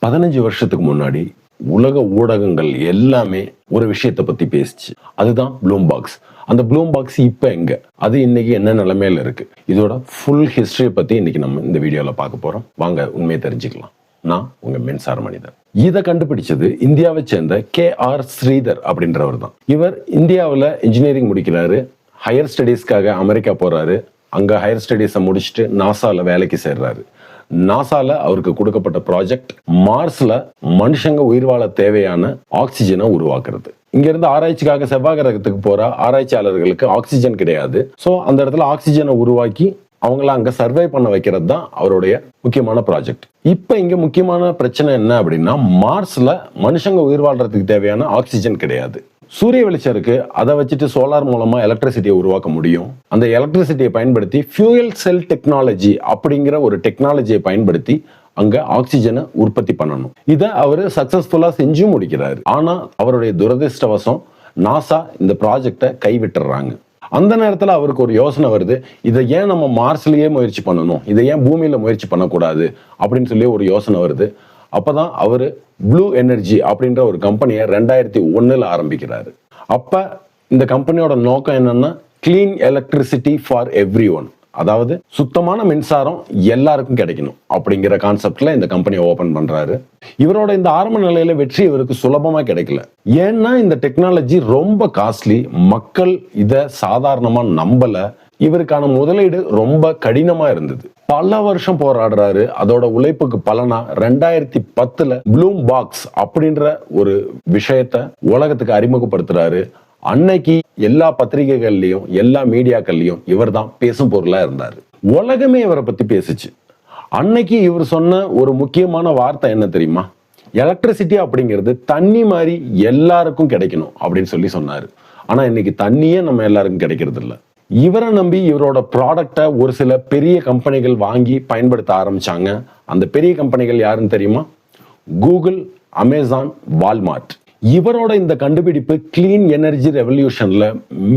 15 வருஷத்துக்கு முன்னாடி உலக ஊடகங்கள் எல்லாமே ஒரு விஷயத்தை பத்தி பேசிச்சு. அதுதான் ப்ளூம்பாக்ஸ். அந்த ப்ளூம்பாக்ஸ் இப்ப எங்க, அது இன்னைக்கு என்ன நிலைமையில இருக்கு, இதோட ஃபுல் ஹிஸ்டரியை பத்தி இன்னைக்கு நம்ம இந்த வீடியோல பார்க்க போறோம். வாங்க உண்மையை தெரிஞ்சுக்கலாம். நான் உங்க மின்சார மனிதன். இதை கண்டுபிடிச்சது இந்தியாவை சேர்ந்த KR ஸ்ரீதர் அப்படின்றவர் தான். இவர் இந்தியாவில் இன்ஜினியரிங் முடிக்கிறாரு, ஹையர் ஸ்டடீஸ்க்காக அமெரிக்கா போறாரு. அங்க ஹையர் ஸ்டடீஸை முடிச்சுட்டு நாசால வேலைக்கு சேர்றாரு. நாசால அவருக்கு கொடுக்கப்பட்ட ப்ராஜெக்ட் மார்ஸ்ல மனுஷங்க உயிர் வாழ தேவையான ஆக்சிஜனை உருவாக்குறது. இங்க இருந்து ஆராய்ச்சிக்காக செவ்வாய் கிரகத்துக்கு போற ஆராய்ச்சியாளர்களுக்கு ஆக்சிஜன் கிடையாது. சோ அந்த இடத்துல ஆக்சிஜனை உருவாக்கி அவங்கள அங்க சர்வை பண்ண வைக்கிறது தான் அவருடைய முக்கியமான ப்ராஜெக்ட். இப்ப இங்க முக்கியமான பிரச்சனை என்ன அப்படின்னா, மார்ஸ்ல மனுஷங்க உயிர் வாழ்றதுக்கு தேவையான ஆக்சிஜன் கிடையாது. சூரிய வெளிச்சம் இருக்கு, அதை வச்சுட்டு சோலார் மூலமா எலக்ட்ரிசிட்டியை உருவாக்க முடியும். அந்த எலக்ட்ரிசிட்டியை பயன்படுத்தி ஃபியூயல் செல் டெக்னாலஜி அப்படிங்கிற ஒரு டெக்னாலஜியை பயன்படுத்தி அங்க ஆக்சிஜனை உற்பத்தி பண்ணணும். இதை அவரு சக்சஸ்ஃபுல்லா செஞ்சு முடிக்கிறாரு. ஆனா அவருடைய துரதிர்ஷ்டவசம் நாசா இந்த ப்ராஜெக்டை கைவிட்டுறாங்க. அந்த நேரத்துல அவருக்கு ஒரு யோசனை வருது, இதை ஏன் நம்ம மார்ஸ்லயே முயற்சி பண்ணணும், இதை ஏன் பூமியில முயற்சி பண்ணக்கூடாது அப்படின்னு சொல்லி ஒரு யோசனை வருது. அப்பதான் அவரு ப்ளூ எனர்ஜி அப்படின்ற ஒரு கம்பெனியை 2001 ஆரம்பிக்கிறாரு. அப்ப இந்த கம்பெனியோட நோக்கம் என்னன்னா, clean electricity for every one, அதாவது சுத்தமான மின்சாரம் எல்லாருக்கும் கிடைக்கணும் அப்படிங்கிற கான்செப்ட்ல இந்த கம்பெனியை ஓபன் பண்றாரு. இவரோட இந்த ஆரம்ப நிலையில வெற்றி இவருக்கு சுலபமா கிடைக்கல. ஏன்னா இந்த டெக்னாலஜி ரொம்ப காஸ்ட்லி, மக்கள் இதை சாதாரணமா நம்பல. இவருக்கான முதலீடு ரொம்ப கடினமா இருந்தது. பல வருஷம் போராடுறாரு. அதோட உழைப்புக்கு பலனா 2010 ப்ளூம்பாக்ஸ் அப்படின்ற ஒரு விஷயத்த உலகத்துக்கு அறிமுகப்படுத்துறாரு. அன்னைக்கு எல்லா பத்திரிகைகள்லயும் எல்லா மீடியாக்கள்லயும் இவர் தான் பேசும் பொருளா இருந்தாரு. உலகமே இவரை பத்தி பேசுச்சு. அன்னைக்கு இவர் சொன்ன ஒரு முக்கியமான வார்த்தை என்ன தெரியுமா? எலக்ட்ரிசிட்டி அப்படிங்கிறது தண்ணி மாதிரி எல்லாருக்கும் கிடைக்கணும் அப்படின்னு சொல்லி சொன்னாரு. ஆனா இன்னைக்கு தண்ணியே நம்ம எல்லாருக்கும் கிடைக்கிறது இல்லை. இவரை நம்பி இவரோட ப்ராடக்டை ஒரு சில பெரிய கம்பெனிகள் வாங்கி பயன்படுத்த ஆரம்பிச்சாங்க. அந்த பெரிய கம்பெனிகள் யாருன்னு தெரியுமா? Google, Amazon, Walmart. இவரோட இந்த கண்டுபிடிப்பு கிளீன் எனர்ஜி ரெவல்யூஷன்ல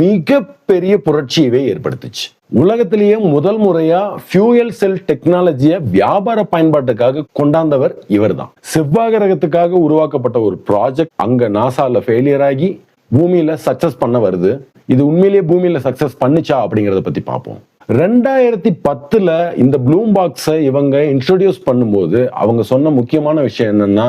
மிகப்பெரிய புரட்சியவே ஏற்படுத்துச்சு. உலகத்திலேயே முதல் முறையா ஃபியூயல் செல் டெக்னாலஜியை வியாபார பயன்பாட்டுக்காக கொண்டாந்தவர் இவர் தான். செவ்வாய் கிரகத்துக்காக உருவாக்கப்பட்ட ஒரு ப்ராஜெக்ட் அங்க நாசால ஃபெயிலியர் ஆகி பூமியில சக்சஸ் பண்ண வருது. இது உண்மையிலேயே பூமியில சக்சஸ் பண்ணுச்சா அப்படிங்கறத பத்தி பார்ப்போம். 2010 இந்த ப்ளூம்பாக்ஸை இவங்க இன்ட்ரோடியூஸ் பண்ணும்போது அவங்க சொன்ன முக்கியமான விஷயம் என்னன்னா,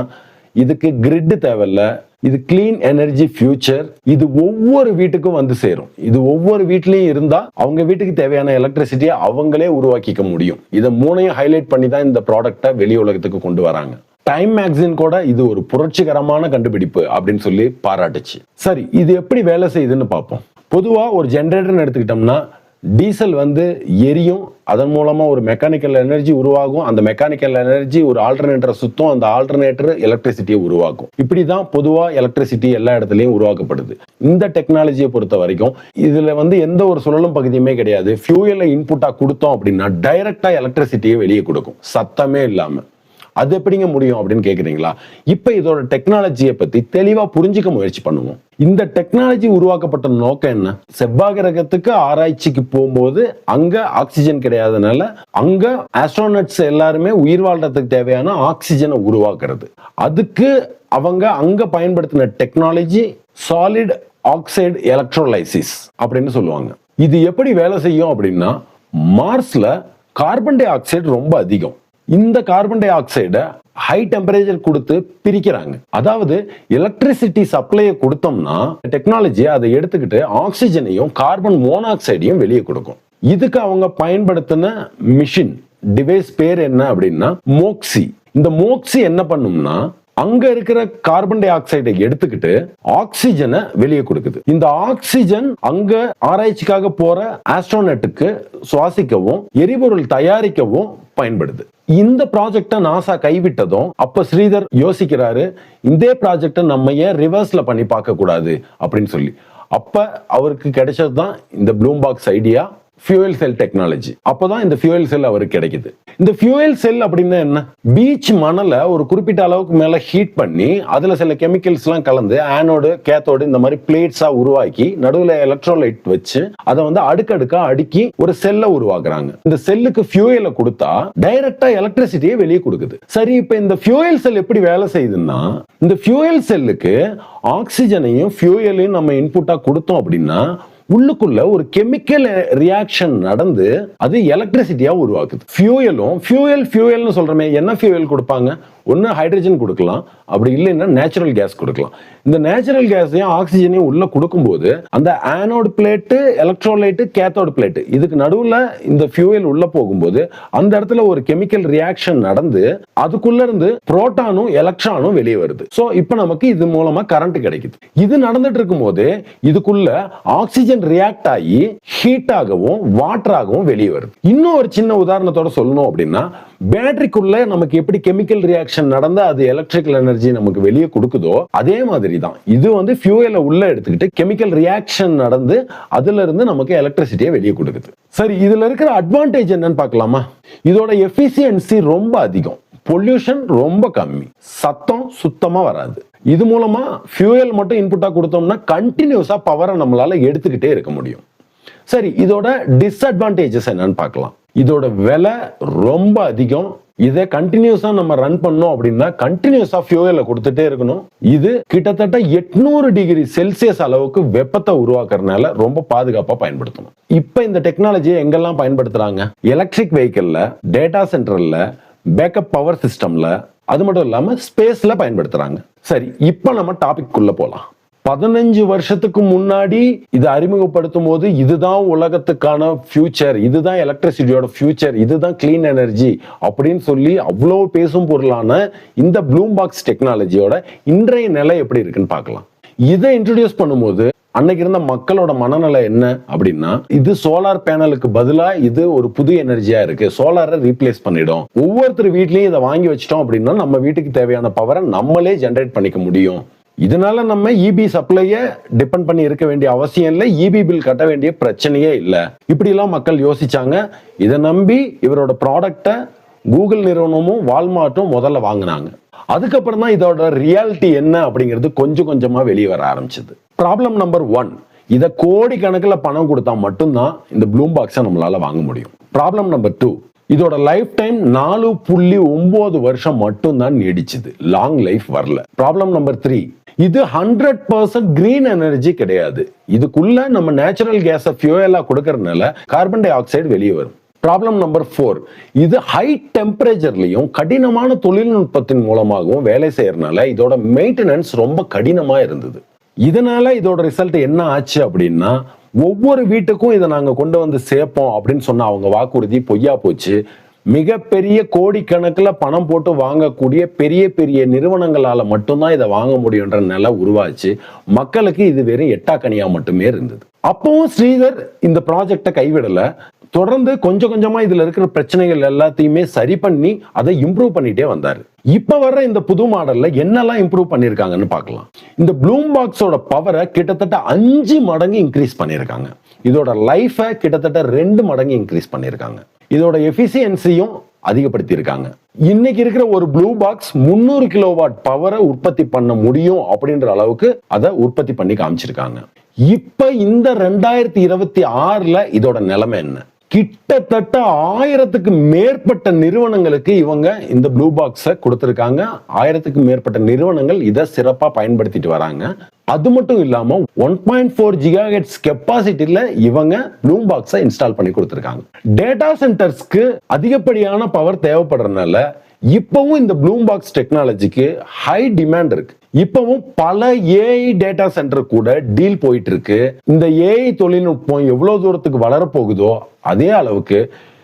இதுக்கு கிரிட் தேவையில்ல, இது கிளீன் எனர்ஜி ஃபியூச்சர், இது ஒவ்வொரு வீட்டுக்கும் வந்து சேரும், இது ஒவ்வொரு வீட்லயும் இருந்தா அவங்க வீட்டுக்கு தேவையான எலக்ட்ரிசிட்டியை அவங்களே உருவாக்கிக்க முடியும். இதை மூணையும் ஹைலைட் பண்ணி தான் இந்த ப்ராடக்டை வெளி உலகத்துக்கு கொண்டு வராங்க. டைம் மேகசின் கூட இது ஒரு புரட்சிகரமான கண்டுபிடிப்பு அப்படின்னு சொல்லி பாராட்டுச்சு. சரி, இது எப்படி வேலை செய்யுதுன்னு பார்ப்போம். பொதுவா ஒரு ஜெனரேட்டர்னு எடுத்துக்கிட்டோம்னா, டீசல் எரியும், அதன் மூலமா ஒரு மெக்கானிக்கல் எனர்ஜி உருவாகும். அந்த மெக்கானிக்கல் எனர்ஜி ஒரு ஆல்டர்னேட்டரை சுத்தும், அந்த ஆல்டர்னேட்டர் எலக்ட்ரிசிட்டியை உருவாக்கும். இப்படிதான் பொதுவா எலக்ட்ரிசிட்டி எல்லா இடத்துலயும் உருவாக்கப்படுது. இந்த டெக்னாலஜியை பொறுத்த வரைக்கும் இதுல எந்த ஒரு சுழலும் பகுதியுமே கிடையாது. ஃபியூயலை இன்புட்டா கொடுத்தோம் அப்படின்னா டைரக்டா எலக்ட்ரிசிட்டியை வெளியே கொடுக்கும், சத்தமே இல்லாம. அது எப்படிங்க முடியும் அப்படின்னு கேக்குறீங்களா? இப்ப இதோட டெக்னாலஜியை பத்தி தெளிவா புரிஞ்சுக்க முயற்சி பண்ணுவோம். இந்த டெக்னாலஜி உருவாக்கப்பட்ட நோக்கம் என்ன? செவ்வாய் கிரகத்துக்கு ஆராய்ச்சிக்கு போகும்போது அங்க ஆக்சிஜன் கிடையாதனால அங்க ஆஸ்ட்ரோனட்ஸ் எல்லாருமே உயிர் வாழ்றதுக்கு தேவையான ஆக்சிஜனை உருவாக்குறது. அதுக்கு அவங்க அங்க பயன்படுத்தின டெக்னாலஜி சாலிட் ஆக்சைடு எலக்ட்ரோலைசிஸ் அப்படின்னு சொல்லுவாங்க. இது எப்படி வேலை செய்யும் அப்படின்னா, மார்ஸ்ல கார்பன் டை ஆக்சைடு ரொம்ப அதிகம். இந்த கார்பன் டை ஆக்சைடை ஹை டெம்பரேச்சர் கொடுத்து பிரிக்கிறாங்க. அதாவது எலக்ட்ரிசிட்டி சப்ளையை கொடுத்தோம்னா டெக்னாலஜி அதை எடுத்துக்கிட்டு ஆக்சிஜனையும் கார்பன் மோனாக்சைடையும் வெளியே கொடுக்கும். இதுக்கு அவங்க பயன்படுத்தின மிஷின் டிவைஸ் பேர் என்ன அப்படின்னா மோக்சி. இந்த மோக்சி என்ன பண்ணும்னா, அங்க இருக்கிற கார்பன் டை ஆக்சைடை எடுத்துக்கிட்டு ஆக்சிஜனை வெளியே கொடுக்குது. இந்த ஆக்சிஜன் அங்க ஆராய்ச்சிக்காக போற ஆஸ்ட்ரோனட்டுக்கு சுவாசிக்கவும் எரிபொருள் தயாரிக்கவும் பயன்படுது. இந்த ப்ராஜெக்டை நாசா கைவிட்டதும் அப்ப ஸ்ரீதர் யோசிக்கிறாரு, இந்த ப்ராஜெக்டை நம்ம ஏன் ரிவர்ஸ்ல பண்ணி பார்க்க கூடாது அப்படின்னு சொல்லி. அப்ப அவருக்கு கிடைச்சதுதான் இந்த ப்ளூம்பாக்ஸ் ஐடியா. Fuel cell technology. அப்போதான் இந்த ஃபியூயல் செல் அவருக்கு கிடைக்குது. இந்த ஃபியூயல் செல் அப்படின்னா என்ன? பீச் மணலை ஒரு குறிப்பிட்ட அளவுக்கு மேல ஹீட் பண்ணி அதுல சில கெமிக்கல்ஸ் எல்லாம் கலந்து ஆனோடு கேத்தோடு இந்த மாதிரி பிளேட்ஸா உருவாக்கி நடுவுல எலக்ட்ரோலைட் வச்சு அதை வந்து அடுக்கடுக்கா அடுக்கி ஒரு செல்லை உருவாக்குறாங்க. இந்த செல்லுக்கு ஃபியூயலை கொடுத்தா டைரக்டா எலக்ட்ரிசிட்டியை வெளியே கொடுக்குது. சரி, இப்ப இந்த ஃபியூயல் செல் எப்படி வேலை செய்யுதுன்னா, இந்த ஃபியூயல் செல்லுக்கு ஆக்சிஜனையும் ஃபியூயலையும் நம்ம இன்புட்டா கொடுத்தோம் அப்படின்னா உள்ளுக்குள்ள ஒரு கெமிக்கல் ரியாக்ஷன் நடந்து அது எலக்ட்ரிசிட்டியா உருவாக்குது. ஃபியூயல்னு சொல்றமே, என்ன ஃபியூயல் கொடுப்பாங்க? ஒன்னு ஹைட்ரஜன் கொடுக்கலாம், அப்படி இல்லைன்னா நேச்சுரல் கேஸ் கொடுக்கலாம். இந்த நேச்சுரல் கேஸையும் ஆக்சிஜனையும் உள்ள கொடுக்கும்போது அந்த anode plate, electrolyte, cathode plate இதுக்கு நடுவுல இந்த ஃபியூயல் உள்ள போகும்போது அந்த இடத்துல ஒரு கெமிக்கல் ரியாக்ஷன் நடந்து அதுக்குள்ள இருந்து புரோட்டானும் எலக்ட்ரானும் வெளியே வருது. சோ இப்போ நமக்கு இது மூலமா கரண்ட் கிடைக்குது. இது நடந்துட்டு இருக்கும் போது இதுக்குள்ள ஆக்சிஜன் ரியாக்ட் ஆகி ஹீட் ஆகவும் வாட்டராகவும் வெளியே வருது. இன்னும் ஒரு சின்ன உதாரணத்தோட சொல்லணும் அப்படின்னா, பேட்டரிக்குள்ள நமக்கு எப்படி கெமிக்கல் ரியாக்ஷன் நடந்து அது எலக்ட்ரிக்கல் எனர்ஜி நமக்கு வெளியே கொடுக்குதோ அதே மாதிரி தான் இது வந்து ஃபியூயலை உள்ள எடுத்துக்கிட்டு கெமிக்கல் ரியாக்ஷன் நடந்து அதுல இருந்து நமக்கு எலக்ட்ரிசிட்டியை வெளியே கொடுக்குது. சரி, இதுல இருக்கிற அட்வான்டேஜ் என்னன்னு பார்க்கலாமா? இதோட எஃபிஷியன்சி ரொம்ப அதிகம், பொல்யூஷன் ரொம்ப கம்மி, சத்தம் சுத்தமா வராது. இது மூலமா ஃபியூயல் மட்டும் இன்புட்டா கொடுத்தோம்னா கண்டினியூஸா பவரை நம்மளால எடுத்துக்கிட்டே இருக்க முடியும். சரி, இதோட டிஸ்அட்வான்டேஜஸ் என்னன்னு பார்க்கலாம். இதோட விலை ரொம்ப அதிகம். இதை கண்டினியூஸா நம்ம ரன் பண்ணோம் அப்படின்னா கண்டினியூஸா ஃபியூயலை கொடுத்துட்டே இருக்கணும். இது கிட்டத்தட்ட 800 டிகிரி செல்சியஸ் அளவுக்கு வெப்பத்தை உருவாக்குறதுனால ரொம்ப பாதுகாப்பா பயன்படுத்தணும். இப்ப இந்த டெக்னாலஜியை எங்கெல்லாம் பயன்படுத்துறாங்க? எலக்ட்ரிக் வெஹிக்கிள்ல, டேட்டா சென்டர்ல, பேக்கப் பவர் சிஸ்டம்ல, அது மட்டும் இல்லாம ஸ்பேஸ்ல பயன்படுத்துறாங்க. சரி, இப்ப நம்ம டாபிக் குள்ள போலாம். 15 வருஷத்துக்கு முன்னாடி இதை அறிமுகப்படுத்தும் போது இதுதான் உலகத்துக்கான ஃபியூச்சர், இதுதான் எலக்ட்ரிசிட்டியோட ஃபியூச்சர், இதுதான் கிளீன் எனர்ஜி அப்படின்னு சொல்லி அவ்வளவு பேசும் பொருளான இந்த ப்ளூம் பாக்ஸ் டெக்னாலஜியோட இன்றைய நிலை எப்படி இருக்குன்னு பார்க்கலாம். இதை இன்ட்ரோடியூஸ் பண்ணும்போது அன்னைக்கு இருந்த மக்களோட மனநிலை என்ன அப்படின்னா, இது சோலார் பேனலுக்கு பதிலா இது ஒரு புது எனர்ஜியா இருக்கு, சோலாரை ரீப்ளேஸ் பண்ணிடும், ஒவ்வொருத்தர் வீட்லயும் இதை வாங்கி வச்சிட்டோம் அப்படின்னா நம்ம வீட்டுக்கு தேவையான பவரை நம்மளே ஜென்ரேட் பண்ணிக்க முடியும், இதனால நம்ம இபி சப்ளைய டிபெண்ட் பண்ணி இருக்க வேண்டிய அவசியம் இல்லை, இபி பில் கட்ட வேண்டிய பிரச்சனையே இல்லை, இப்படி எல்லாம் மக்கள் யோசிச்சாங்க. இதை நம்பி இவரோட ப்ராடக்டை கூகுள் நிறுவனமும் வால்மார்ட்டும் முதல்ல வாங்கினாங்க. அதுக்கப்புறம் தான் இதோட ரியாலிட்டி என்ன அப்படிங்கிறது கொஞ்சம் கொஞ்சமா வெளியே வர ஆரம்பிச்சது. ப்ராப்ளம் நம்பர் 1, இதை கோடிக்கணக்கில் பணம் கொடுத்தா மட்டும்தான் இந்த ப்ளூம் பாக்ஸை நம்மளால வாங்க முடியும். ப்ராப்ளம் நம்பர் 2, இதோட லைஃப் டைம் 4.9 வருஷம் மட்டும்தான் நீடிச்சுது, லாங் லைஃப் வரல. ப்ராப்ளம் நம்பர் 3, இது 100% கிரீன் எனர்ஜி கிடையாது, இதுக்குள்ள நம்ம நேச்சுரல் கேஸை ஃபியூயலா கொடுக்கறதுனால கார்பன் டை ஆக்சைடு வெளியே வரும். ப்ராப்ளம் நம்பர் 4, இது ஹை டெம்பரேச்சர்லயும் கடினமான தொழில்நுட்பத்தின் மூலமாகவும் வேலை செய்யறதுனால இதோட மெயின்டெனன்ஸ் ரொம்ப கடினமா இருந்தது. இதனால இதோட ரிசல்ட் என்ன ஆச்சு அப்படின்னா, ஒவ்வொரு வீட்டுக்கும் இதை நாங்க கொண்டு வந்து சேர்ப்போம் அப்படின்னு சொன்ன அவங்க வாக்குறுதி பொய்யா போச்சு. மிகப்பெரிய கோடிக்கணக்கில் பணம் போட்டு வாங்கக்கூடிய பெரிய பெரிய நிறுவனங்களால மட்டும்தான் இதை வாங்க முடியுன்ற நிலை உருவாச்சு. மக்களுக்கு இது வெறும் எட்டாக்கனியா மட்டுமே இருந்தது. அப்பவும் ஸ்ரீதர் இந்த ப்ராஜெக்டை கைவிடல, தொடர்ந்து கொஞ்சம் கொஞ்சமா இதுல இருக்கிற பிரச்சனைகள் எல்லாத்தையுமே சரி பண்ணி அதை இம்ப்ரூவ் பண்ணிட்டே வந்தாரு. இப்ப வர்ற இந்த புது மாடல்ல என்னெல்லாம் இம்ப்ரூவ் பண்ணிருக்காங்கன்னு பார்க்கலாம். இந்த ப்ளூம் பாக்ஸோட பவரை கிட்டத்தட்ட 5 மடங்கு இன்க்ரீஸ் பண்ணிருக்காங்க. இதோட லைஃபை கிட்டத்தட்ட 2 மடங்கு இன்க்ரீஸ் பண்ணிருக்காங்க. இதோட எஃபிஷியன்சியும் அதிகப்படுத்தி இருக்காங்க. இன்னைக்கு இருக்கிற ஒரு ப்ளூ பாக்ஸ் 300 கிலோவாட் பவரை உற்பத்தி பண்ண முடியும் அப்படின்ற அளவுக்கு அதை உற்பத்தி பண்ணி காமிச்சிருக்காங்க. இப்ப இந்த 2026ல இதோட நிலைமை என்ன? கிட்டத்தட்ட 1000க்கு மேற்பட்ட நிறுவனங்களுக்கு இவங்க இந்த ப்ளூ பாக்ஸை கொடுத்திருக்காங்க. 1000க்கு மேற்பட்ட நிறுவனங்கள் இதை சிறப்பா பயன்படுத்திட்டு வராங்க. அது மட்டும் இல்லாம 1.4 GHz கெப்பாசிட்டில இவங்க ப்ளூம் பாக்ஸை இன்ஸ்டால் பண்ணி கொடுத்திருக்காங்க. டேட்டா சென்டர்ஸ்க்கு அதிகப்படியான பவர் தேவைப்படுறதுனால இப்பவும் இந்த ப்ளூம் பாக்ஸ் டெக்னாலஜிக்கு ஹை டிமாண்ட் இருக்கு. இப்பவும் பல ஏஐ டேட்டா சென்டர் கூட டீல் போயிட்டு இருக்கு. இந்த ஏஐ தொழில்நுட்பம் எவ்வளவு தூரத்துக்கு வளர போகுதோ அதே அளவுக்கு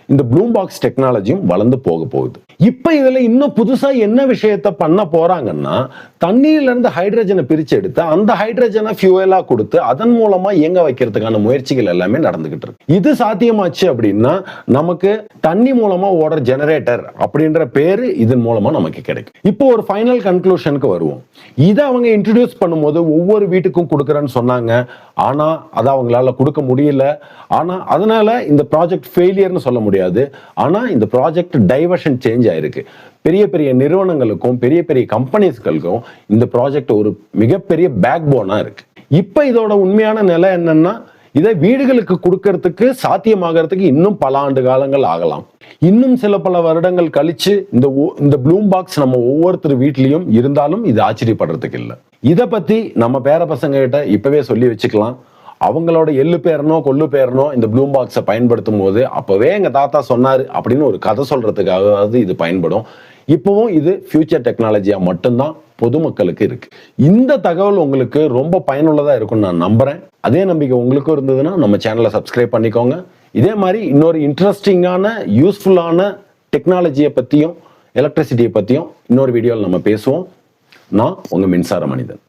இந்த ப்ளூம் பாக்ஸ் டெக்னாலஜியும் வளர்ந்து போக போகுது. இப்ப இதுல இன்னும் புதுசா என்ன விஷயத்த பண்ண போறாங்கன்னா, தண்ணீர்ல இருந்து ஹைட்ரஜனை பிரிச்சு எடுத்து அந்த ஹைட்ரஜனை ஃபியூவலா கொடுத்து அதன் மூலமா இயங்க வைக்கிறதுக்கான முயற்சிகள் எல்லாமே நடந்துகிட்டு இருக்கு. இது சாத்தியமாச்சு அப்படின்னா நமக்கு தண்ணி மூலமா ஓடுற ஜெனரேட்டர் அப்படின்ற பேரு இதன் மூலமா நமக்கு கிடைக்கும். இப்போ ஒரு ஃபைனல் கன்க்ளூஷனுக்கு வருவோம். இதை அவங்க இன்ட்ரடியூஸ் பண்ணும்போது ஒவ்வொரு வீட்டுக்கும் கொடுக்கறேன்னு சொன்னாங்க. ஆனா அதை அவங்களால கொடுக்க முடியல. ஆனா அதனால இந்த ப்ராஜெக்ட் ஃபெயிலியர்னு சொல்ல முடியாது. ஆனா இந்த ப்ராஜெக்ட் டைவர்ஷன் சேஞ்ச் ஆயிருக்கு. பெரிய பெரிய நிறுவனங்களுக்கும் பெரிய பெரிய கம்பெனிஸ்களுக்கும் இந்த ப்ராஜெக்ட் ஒரு மிகப்பெரிய பேக் போனா இருக்கு. இப்ப இதோட உண்மையான நிலை என்னன்னா, இதை வீடுகளுக்கு கொடுக்கறதுக்கு சாத்தியமாகறதுக்கு இன்னும் பல ஆண்டு காலங்கள் ஆகலாம். இன்னும் சில பல வருடங்கள் கழிச்சு இந்த ப்ளூம் பாக்ஸ் நம்ம ஒவ்வொருத்தர் வீட்லயும் இருந்தாலும் இது ஆச்சரியப்படுறதுக்கு இல்லை. இதை பத்தி நம்ம பேர பசங்க கிட்ட இப்பவே சொல்லி வச்சுக்கலாம். அவங்களோட எள்ளு பேரனோ கொள்ளு பேரனோ இந்த ப்ளூம் பாக்ஸை பயன்படுத்தும் போது அப்பவே எங்க தாத்தா சொன்னாரு அப்படின்னு ஒரு கதை சொல்றதுக்காகவாவது இது பயன்படும். இப்பவும் இது ஃபியூச்சர் டெக்னாலஜியா மட்டும்தான் பொதுமக்களுக்கு இருக்கு. இந்த தகவல் உங்களுக்கு ரொம்ப பயனுள்ளதா இருக்கும்னு நான் நம்புறேன். அதே நம்பிக்கை உங்களுக்கும் இருந்ததுன்னா நம்ம சேனலை சப்ஸ்கிரைப் பண்ணிக்கோங்க. இதே மாதிரி இன்னொரு இன்ட்ரெஸ்டிங்கான யூஸ்ஃபுல்லான டெக்னாலஜியை பத்தியும் எலக்ட்ரிசிட்டியை பத்தியும் இன்னொரு வீடியோவில் நம்ம பேசுவோம். நான் உங்க மின்சார மனிதன்.